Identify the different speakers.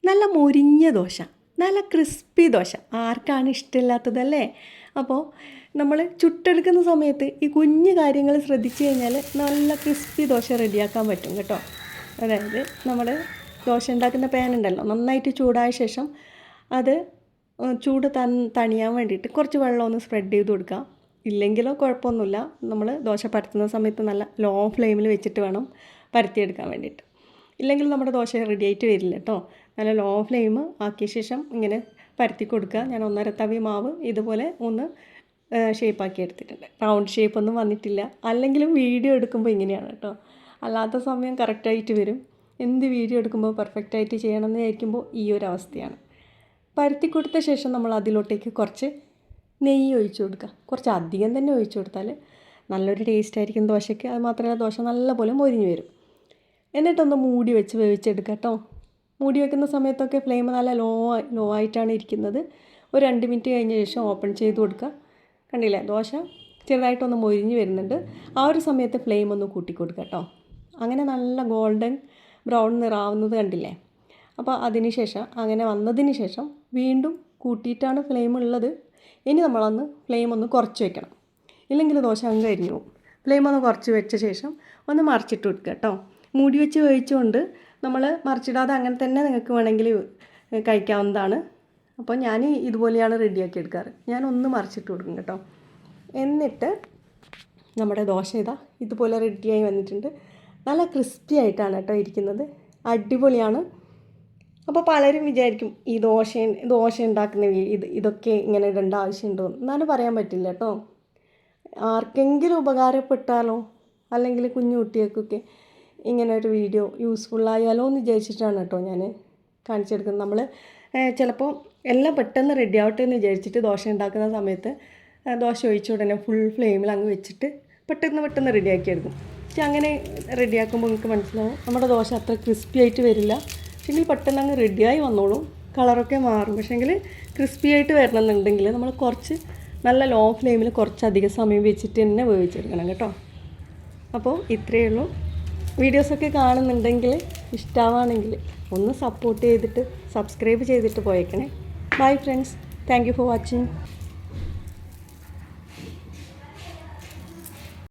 Speaker 1: നല്ല മൊരിഞ്ഞ ദോശ, നല്ല ക്രിസ്പി ദോശ ആർക്കാണ് ഇഷ്ടമില്ലാത്തതല്ലേ? അപ്പോൾ നമ്മൾ ചുട്ടെടുക്കുന്ന സമയത്ത് ഈ കുഞ്ഞു കാര്യങ്ങൾ ശ്രദ്ധിച്ചു കഴിഞ്ഞാൽ നല്ല ക്രിസ്പി ദോശ റെഡിയാക്കാൻ പറ്റും കേട്ടോ. അതായത് നമ്മൾ ദോശ ഉണ്ടാക്കുന്ന പാൻ ഉണ്ടല്ലോ, നന്നായിട്ട് ചൂടായ ശേഷം അത് ചൂട് തണിയാൻ വേണ്ടിയിട്ട് കുറച്ച് വെള്ളം ഒന്ന് സ്പ്രെഡ് ചെയ്ത് കൊടുക്കുക. ഇല്ലെങ്കിലോ കുഴപ്പമൊന്നുമില്ല, നമ്മൾ ദോശ പരത്തുന്ന സമയത്ത് നല്ല ലോ ഫ്ലെയിമിൽ വെച്ചിട്ട് വേണം പരത്തിയെടുക്കാൻ വേണ്ടിയിട്ട്. ഇല്ലെങ്കിൽ നമ്മുടെ ദോശ റെഡി ആയിട്ട് വരില്ല കേട്ടോ. നല്ല ലോ ഫ്ലെയിം ആക്കിയ ശേഷം ഇങ്ങനെ പരത്തി കൊടുക്കുക. ഞാൻ 1.5 തവി മാവ് ഇതുപോലെ ഒന്ന് ഷേപ്പാക്കി എടുത്തിട്ടുണ്ട്. റൗണ്ട് ഷേപ്പൊന്നും വന്നിട്ടില്ല, അല്ലെങ്കിലും വീഡിയോ എടുക്കുമ്പോൾ ഇങ്ങനെയാണ് കേട്ടോ. അല്ലാത്ത സമയം കറക്റ്റായിട്ട് വരും. എന്ത് വീഡിയോ എടുക്കുമ്പോൾ പെർഫെക്റ്റായിട്ട് ചെയ്യണമെന്ന് വിചാരിക്കുമ്പോൾ ഈ ഒരു അവസ്ഥയാണ്. പരത്തി കൊടുത്ത ശേഷം നമ്മൾ അതിലോട്ടേക്ക് കുറച്ച് നെയ്യ് ഒഴിച്ചു കൊടുക്കുക. കുറച്ച് അധികം തന്നെ ഒഴിച്ചു കൊടുത്താൽ നല്ലൊരു ടേസ്റ്റ് ആയിരിക്കും ദോശയ്ക്ക്. അത് മാത്രമല്ല ദോശ നല്ലപോലെ മൊരിഞ്ഞ് വരും. എന്നിട്ടൊന്ന് മൂടി വെച്ച് വേവിച്ചെടുക്കുക കേട്ടോ. മൂടി വെക്കുന്ന സമയത്തൊക്കെ ഫ്ലെയിം നല്ല ലോ ആയിട്ടാണ് ഇരിക്കുന്നത്. ഒരു 2 മിനിറ്റ് കഴിഞ്ഞ ശേഷം ഓപ്പൺ ചെയ്ത് കൊടുക്കുക. കണ്ടില്ലേ, ദോശ ചെറുതായിട്ടൊന്ന് മൊരിഞ്ഞ് വരുന്നുണ്ട്. ആ ഒരു സമയത്ത് ഫ്ലെയിം ഒന്ന് കൂട്ടി കൊടുക്കുക കേട്ടോ. അങ്ങനെ നല്ല ഗോൾഡൻ ബ്രൗൺ നിറാവുന്നത് കണ്ടില്ലേ. അപ്പോൾ അതിന് ശേഷം അങ്ങനെ വന്നതിന് ശേഷം വീണ്ടും കൂട്ടിയിട്ടാണ് ഫ്ലെയിം ഉള്ളത്. ഇനി നമ്മളൊന്ന് ഫ്ലെയിം ഒന്ന് കുറച്ച് വെക്കണം, ഇല്ലെങ്കിൽ ദോശ അങ്ങ് കരിഞ്ഞു പോകും. ഫ്ലെയിം ഒന്ന് കുറച്ച് വെച്ച ശേഷം ഒന്ന് മറിച്ചിട്ട് കൊടുക്കുക കേട്ടോ. മൂടി വെച്ച് വേവിച്ചുകൊണ്ട് നമ്മൾ മറിച്ചിടാതെ അങ്ങനെ തന്നെ നിങ്ങൾക്ക് വേണമെങ്കിൽ കഴിക്കാവുന്നതാണ്. അപ്പോൾ ഞാൻ ഇതുപോലെയാണ് റെഡിയാക്കി എടുക്കാറ്. ഞാനൊന്ന് മറിച്ചിട്ട് കൊടുക്കും കേട്ടോ. എന്നിട്ട് നമ്മുടെ ദോശ ഇതുപോലെ റെഡിയായി വന്നിട്ടുണ്ട്. നല്ല ക്രിസ്പി ആയിട്ടാണ് കേട്ടോ ഇരിക്കുന്നത്, അടിപൊളിയാണ്. അപ്പോൾ പലരും വിചാരിക്കും ഈ ദോശ ഉണ്ടാക്കുന്ന ഇതൊക്കെ ഇങ്ങനെ ഇടേണ്ട ആവശ്യമുണ്ടോ എന്നാലും പറയാൻ പറ്റില്ല കേട്ടോ. ആർക്കെങ്കിലും ഉപകാരപ്പെട്ടാലോ, അല്ലെങ്കിൽ കുഞ്ഞു കുട്ടികൾക്കൊക്കെ ഇങ്ങനെ ഒരു വീഡിയോ യൂസ്ഫുള്ളായാലോ എന്ന് വിചാരിച്ചിട്ടാണ് കേട്ടോ ഞാൻ കാണിച്ചെടുക്കുന്നത്. നമ്മൾ ചിലപ്പോൾ എല്ലാം പെട്ടെന്ന് റെഡി ആവട്ടെ എന്ന് വിചാരിച്ചിട്ട് ദോശ ഉണ്ടാക്കുന്ന സമയത്ത് ദോശ ഒഴിച്ച ഉടനെ ഫുൾ ഫ്ലെയിമിൽ അങ്ങ് വെച്ചിട്ട് പെട്ടെന്ന് റെഡിയാക്കി എടുക്കും. പക്ഷെ അങ്ങനെ റെഡിയാക്കുമ്പോൾ നിങ്ങൾക്ക് മനസ്സിലാവും നമ്മുടെ ദോശ അത്ര ക്രിസ്പി ആയിട്ട് വരില്ല. പക്ഷെങ്കിൽ പെട്ടെന്ന് അങ്ങ് റെഡിയായി വന്നോളും, കളറൊക്കെ മാറും. പക്ഷേങ്കിൽ ക്രിസ്പി ആയിട്ട് വരണമെന്നുണ്ടെങ്കിൽ നമ്മൾ കുറച്ച് നല്ല ലോ ഫ്ലെയിമിൽ കുറച്ചധികം സമയം വെച്ചിട്ട് തന്നെ വേവിച്ചെടുക്കണം കേട്ടോ. അപ്പോൾ ഇത്രയേ ഉള്ളൂ. വീഡിയോസൊക്കെ കാണുന്നുണ്ടെങ്കിൽ ഇഷ്ടമാണെങ്കിൽ ഒന്ന് സപ്പോർട്ട് ചെയ്തിട്ട് സബ്സ്ക്രൈബ് ചെയ്തിട്ട് പോയേക്കണേ. Bye friends, thank you for watching.